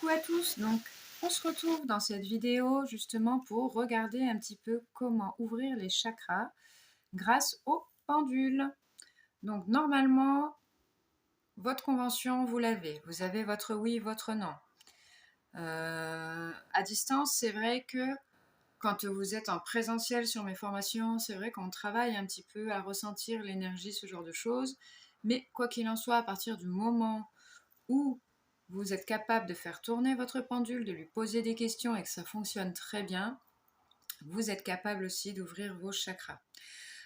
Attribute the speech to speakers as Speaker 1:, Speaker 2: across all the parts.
Speaker 1: à tous, donc on se retrouve dans cette vidéo justement pour regarder un petit peu comment ouvrir les chakras grâce au pendule. Donc normalement, votre convention, vous l'avez. Vous avez votre oui, votre non. À distance, c'est vrai que quand vous êtes en présentiel sur mes formations, c'est vrai qu'on travaille un petit peu à ressentir l'énergie, ce genre de choses. Mais quoi qu'il en soit, à partir du moment où vous êtes capable de faire tourner votre pendule, de lui poser des questions et que ça fonctionne très bien, vous êtes capable aussi d'ouvrir vos chakras.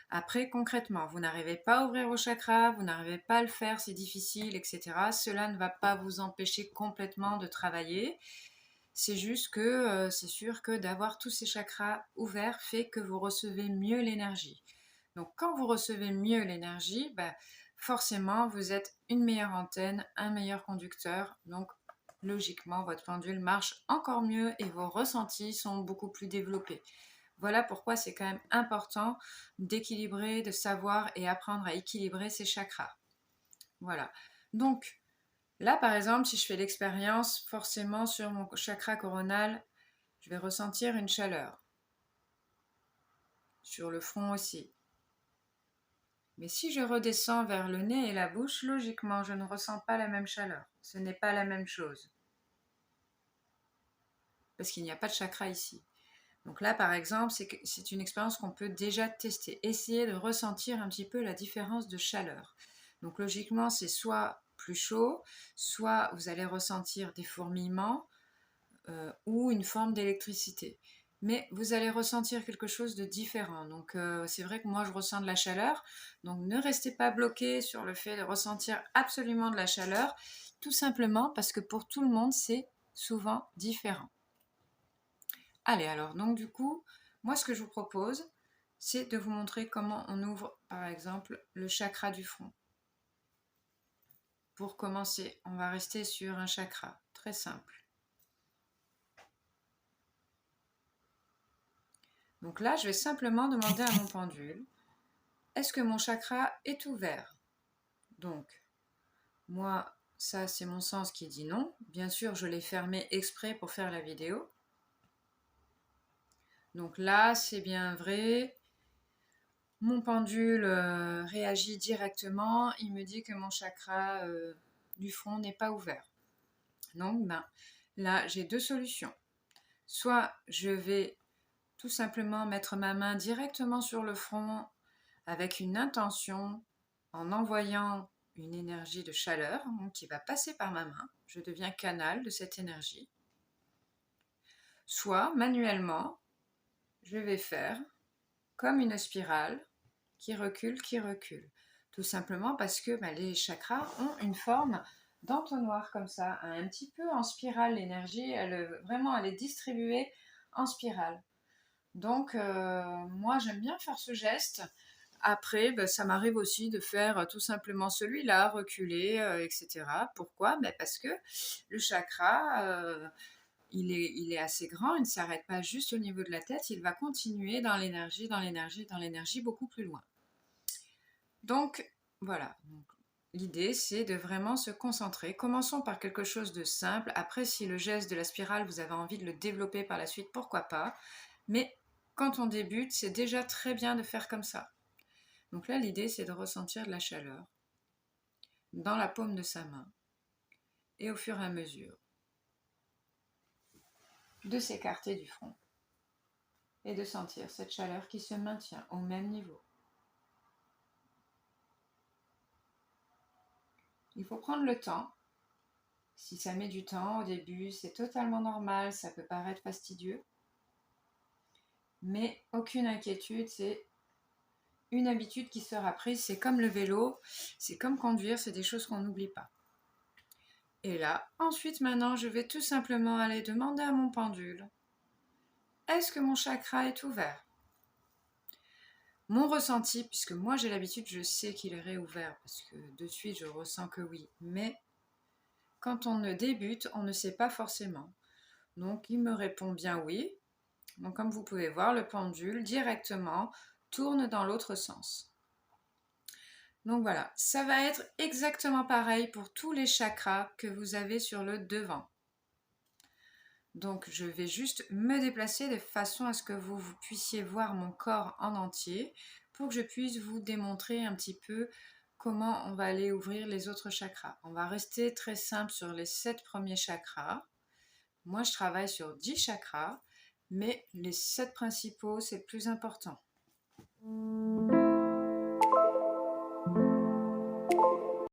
Speaker 1: Après, concrètement, vous n'arrivez pas à ouvrir vos chakras, vous n'arrivez pas à le faire, c'est difficile, etc. Cela ne va pas vous empêcher complètement de travailler. C'est juste que c'est sûr que d'avoir tous ces chakras ouverts fait que vous recevez mieux l'énergie. Donc quand vous recevez mieux l'énergie, forcément vous êtes une meilleure antenne, un meilleur conducteur. Donc logiquement votre pendule marche encore mieux et vos ressentis sont beaucoup plus développés. Voilà pourquoi c'est quand même important d'équilibrer, de savoir et apprendre à équilibrer ces chakras. Voilà. Donc là par exemple, si je fais l'expérience, forcément sur mon chakra coronal, je vais ressentir une chaleur. Sur le front aussi. Mais si je redescends vers le nez et la bouche, logiquement, je ne ressens pas la même chaleur. Ce n'est pas la même chose. Parce qu'il n'y a pas de chakra ici. Donc là, par exemple, c'est une expérience qu'on peut déjà tester. Essayez de ressentir un petit peu la différence de chaleur. Donc logiquement, c'est soit plus chaud, soit vous allez ressentir des fourmillements ou une forme d'électricité. Mais vous allez ressentir quelque chose de différent. Donc c'est vrai que moi je ressens de la chaleur. Donc ne restez pas bloqué sur le fait de ressentir absolument de la chaleur, tout simplement parce que pour tout le monde c'est souvent différent. Allez alors, donc du coup, moi ce que je vous propose, c'est de vous montrer comment on ouvre par exemple le chakra du front. Pour commencer, on va rester sur un chakra, très simple. Donc là, je vais simplement demander à mon pendule, est-ce que mon chakra est ouvert? Donc, moi, ça c'est mon sens qui dit non. Bien sûr, je l'ai fermé exprès pour faire la vidéo. Donc là, c'est bien vrai. Mon pendule réagit directement. Il me dit que mon chakra du front n'est pas ouvert. Donc, là, j'ai deux solutions. Soit je vais tout simplement mettre ma main directement sur le front avec une intention, en envoyant une énergie de chaleur qui va passer par ma main. Je deviens canal de cette énergie. Soit manuellement, je vais faire comme une spirale qui recule, qui recule. Tout simplement parce que les chakras ont une forme d'entonnoir comme ça, un petit peu en spirale. L'énergie, vraiment, elle est distribuée en spirale. Donc, moi, j'aime bien faire ce geste. Après, ça m'arrive aussi de faire tout simplement celui-là, reculer, etc. Pourquoi? Parce que le chakra, il est assez grand, il ne s'arrête pas juste au niveau de la tête, il va continuer dans l'énergie, dans l'énergie, dans l'énergie beaucoup plus loin. Donc, voilà. Donc, l'idée, c'est de vraiment se concentrer. Commençons par quelque chose de simple. Après, si le geste de la spirale, vous avez envie de le développer par la suite, pourquoi pas. Mais quand on débute, c'est déjà très bien de faire comme ça. Donc là, l'idée, c'est de ressentir de la chaleur dans la paume de sa main et au fur et à mesure de s'écarter du front et de sentir cette chaleur qui se maintient au même niveau. Il faut prendre le temps. Si ça met du temps au début, c'est totalement normal, ça peut paraître fastidieux. Mais aucune inquiétude, c'est une habitude qui sera prise. C'est comme le vélo, c'est comme conduire, c'est des choses qu'on n'oublie pas. Et là, ensuite maintenant, je vais tout simplement aller demander à mon pendule, est-ce que mon chakra est ouvert? Mon ressenti, puisque moi j'ai l'habitude, je sais qu'il est réouvert, parce que de suite je ressens que oui, mais quand on ne débute, on ne sait pas forcément. Donc il me répond bien oui. Donc comme vous pouvez voir, le pendule directement tourne dans l'autre sens. Donc voilà, ça va être exactement pareil pour tous les chakras que vous avez sur le devant. Donc je vais juste me déplacer de façon à ce que vous puissiez voir mon corps en entier pour que je puisse vous démontrer un petit peu comment on va aller ouvrir les autres chakras. On va rester très simple sur les 7 premiers chakras. Moi, je travaille sur 10 chakras, mais les 7 principaux, c'est le plus important.